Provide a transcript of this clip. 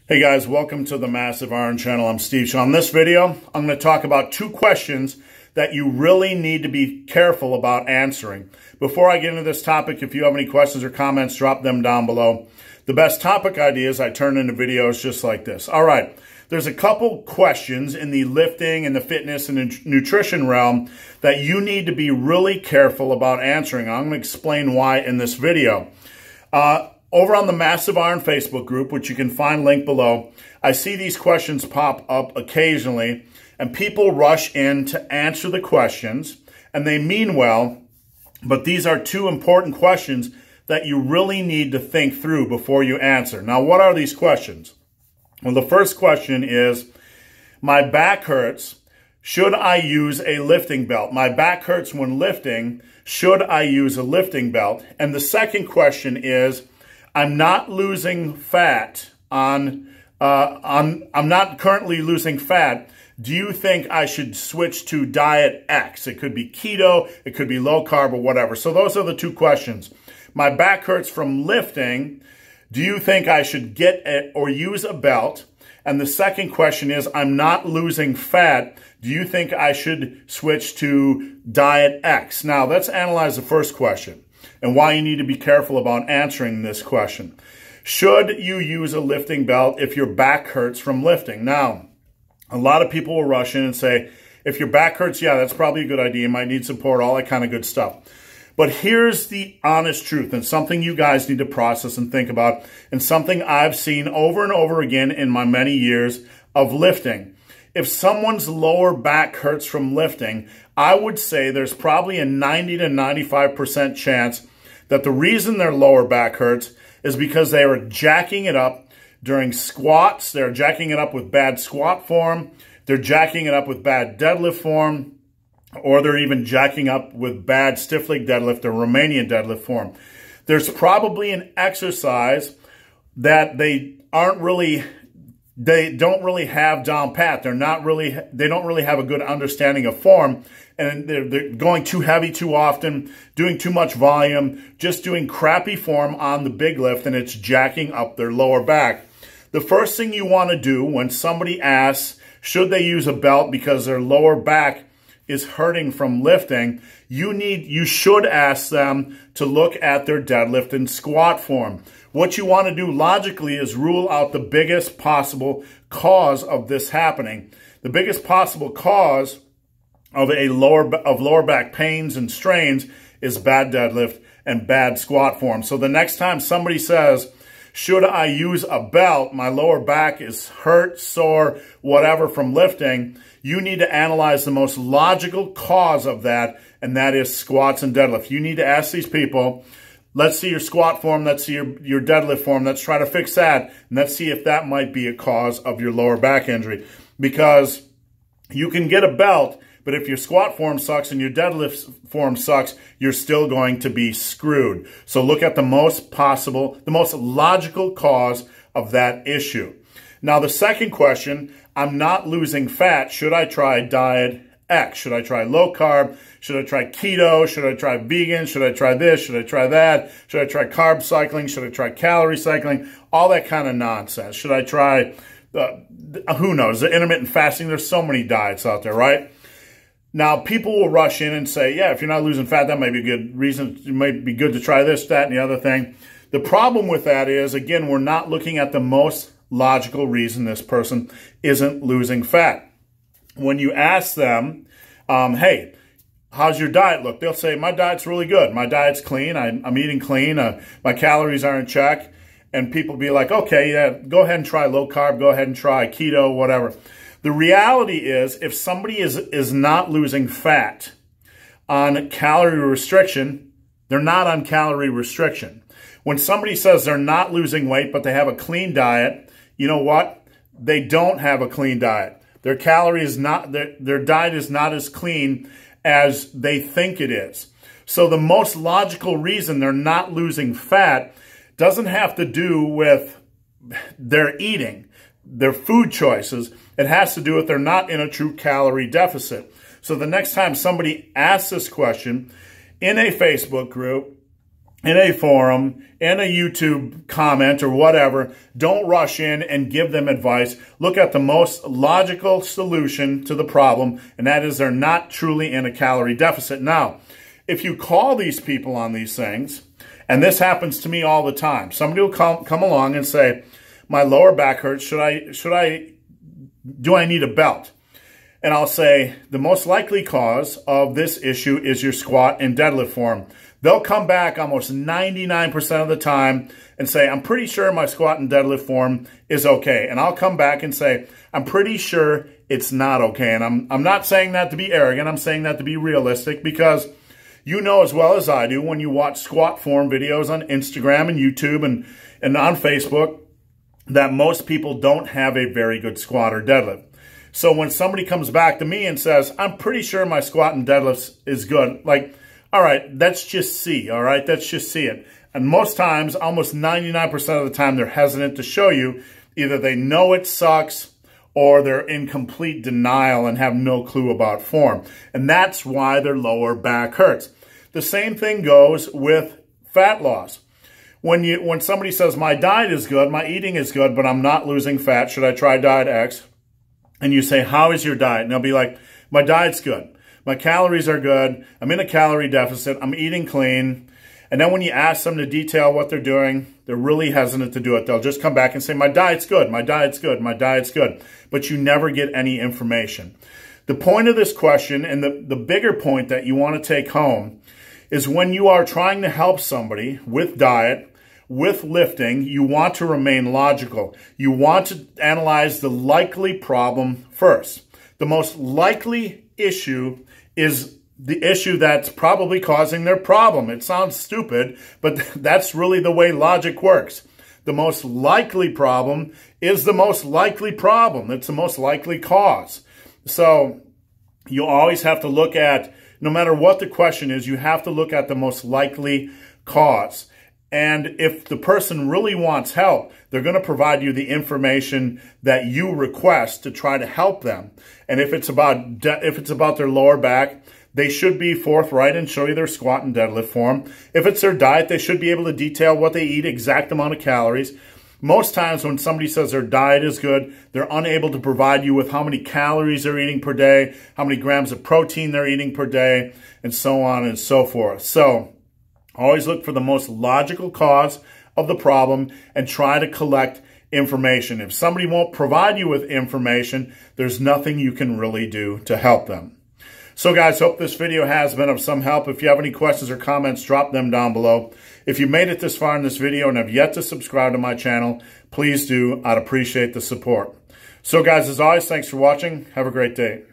Hey guys, welcome to the Massive Iron Channel. I'm Steve. So on this video, I'm going to talk about two questions that you really need to be careful about answering. Before I get into this topic, if you have any questions or comments, drop them down below. The best topic ideas I turn into videos just like this. All right, there's a couple questions in the lifting and the fitness and nutrition realm that you need to be really careful about answering. I'm going to explain why in this video. Over on the Massive Iron Facebook group, which you can find linked below, I see these questions pop up occasionally, and people rush in to answer the questions, and they mean well, but these are two important questions that you really need to think through before you answer. Now, what are these questions? Well, the first question is, my back hurts. Should I use a lifting belt? My back hurts when lifting. Should I use a lifting belt? And the second question is, I'm not losing fat I'm not currently losing fat. Do you think I should switch to diet X? It could be keto, it could be low carb or whatever. So those are the two questions. My back hurts from lifting. Do you think I should get it or use a belt? And the second question is, I'm not losing fat. Do you think I should switch to diet X? Now, let's analyze the first question and why you need to be careful about answering this question. Should you use a lifting belt if your back hurts from lifting? Now, a lot of people will rush in and say, if your back hurts, yeah, that's probably a good idea. You might need support, all that kind of good stuff. But here's the honest truth, and something you guys need to process and think about, and something I've seen over and over again in my many years of lifting. If someone's lower back hurts from lifting, I would say there's probably a 90 to 95% chance that the reason their lower back hurts is because they are jacking it up during squats. They're jacking it up with bad squat form. They're jacking it up with bad deadlift form. Or they're even jacking up with bad stiff leg deadlift or Romanian deadlift form. There's probably an exercise that they don't really have down pat. They don't really have a good understanding of form, and they're going too heavy too often, doing too much volume, just doing crappy form on the big lift, and it's jacking up their lower back. The first thing you want to do when somebody asks, should they use a belt because their lower back is hurting from lifting, you should ask them to look at their deadlift and squat form. What you want to do logically is rule out the biggest possible cause of this happening. The biggest possible cause of lower back pains and strains is bad deadlift and bad squat form. So the next time somebody says, should I use a belt? My lower back is hurt, sore, whatever from lifting. You need to analyze the most logical cause of that, and that is squats and deadlift. You need to ask these people, let's see your squat form, let's see your deadlift form, let's try to fix that, and let's see if that might be a cause of your lower back injury. Because you can get a belt, but if your squat form sucks and your deadlift form sucks, you're still going to be screwed. So look at the most logical cause of that issue. Now, the second question, I'm not losing fat. Should I try diet X? Should I try low carb? Should I try keto? Should I try vegan? Should I try this? Should I try that? Should I try carb cycling? Should I try calorie cycling? All that kind of nonsense. Should I try, who knows, the intermittent fasting? There's so many diets out there, right? Now, people will rush in and say, yeah, if you're not losing fat, that might be a good reason. It might be good to try this, that, and the other thing. The problem with that is, again, we're not looking at the most logical reason this person isn't losing fat. When you ask them, hey, how's your diet look? They'll say, my diet's really good. My diet's clean. I'm eating clean. My calories are in check. And people be like, okay, yeah, go ahead and try low carb. Go ahead and try keto, whatever. The reality is, if somebody is not losing fat on calorie restriction, they're not on calorie restriction. When somebody says they're not losing weight, but they have a clean diet, you know what? They don't have a clean diet. Their diet is not as clean as they think it is. So the most logical reason they're not losing fat doesn't have to do with their eating, their food choices. It has to do with they're not in a true calorie deficit. So the next time somebody asks this question in a Facebook group, in a forum, in a YouTube comment or whatever, don't rush in and give them advice. Look at the most logical solution to the problem, and that is they're not truly in a calorie deficit. Now, if you call these people on these things, and this happens to me all the time, somebody will come along and say, my lower back hurts, do I need a belt? And I'll say, the most likely cause of this issue is your squat and deadlift form. They'll come back almost 99% of the time and say, I'm pretty sure my squat and deadlift form is okay. And I'll come back and say, I'm pretty sure it's not okay. And I'm not saying that to be arrogant. I'm saying that to be realistic, because you know as well as I do, when you watch squat form videos on Instagram and YouTube and on Facebook, that most people don't have a very good squat or deadlift. So when somebody comes back to me and says, I'm pretty sure my squat and deadlift is good, like, all right, let's just see, all right? Let's just see it. And most times, almost 99% of the time, they're hesitant to show you. Either they know it sucks or they're in complete denial and have no clue about form. And that's why their lower back hurts. The same thing goes with fat loss. When somebody says, my diet is good, my eating is good, but I'm not losing fat, should I try diet X? And you say, how is your diet? And they'll be like, my diet's good. My calories are good. I'm in a calorie deficit. I'm eating clean. And then when you ask them to detail what they're doing, they're really hesitant to do it. They'll just come back and say, my diet's good. My diet's good. My diet's good. But you never get any information. The point of this question, and the bigger point that you want to take home, is when you are trying to help somebody with diet, with lifting, you want to remain logical. You want to analyze the likely problem first. The most likely issue is the issue that's probably causing their problem. It sounds stupid, but that's really the way logic works. The most likely problem is the most likely problem. It's the most likely cause. So you always have to look at, no matter what the question is, you have to look at the most likely cause. And if the person really wants help, they're going to provide you the information that you request to try to help them. And if it's about their lower back, they should be forthright and show you their squat and deadlift form. If it's their diet, they should be able to detail what they eat, exact amount of calories. Most times when somebody says their diet is good, they're unable to provide you with how many calories they're eating per day, how many grams of protein they're eating per day, and so on and so forth. So always look for the most logical cause of the problem and try to collect information. If somebody won't provide you with information, there's nothing you can really do to help them. So guys, hope this video has been of some help. If you have any questions or comments, drop them down below. If you made it this far in this video and have yet to subscribe to my channel, please do. I'd appreciate the support. So guys, as always, thanks for watching. Have a great day.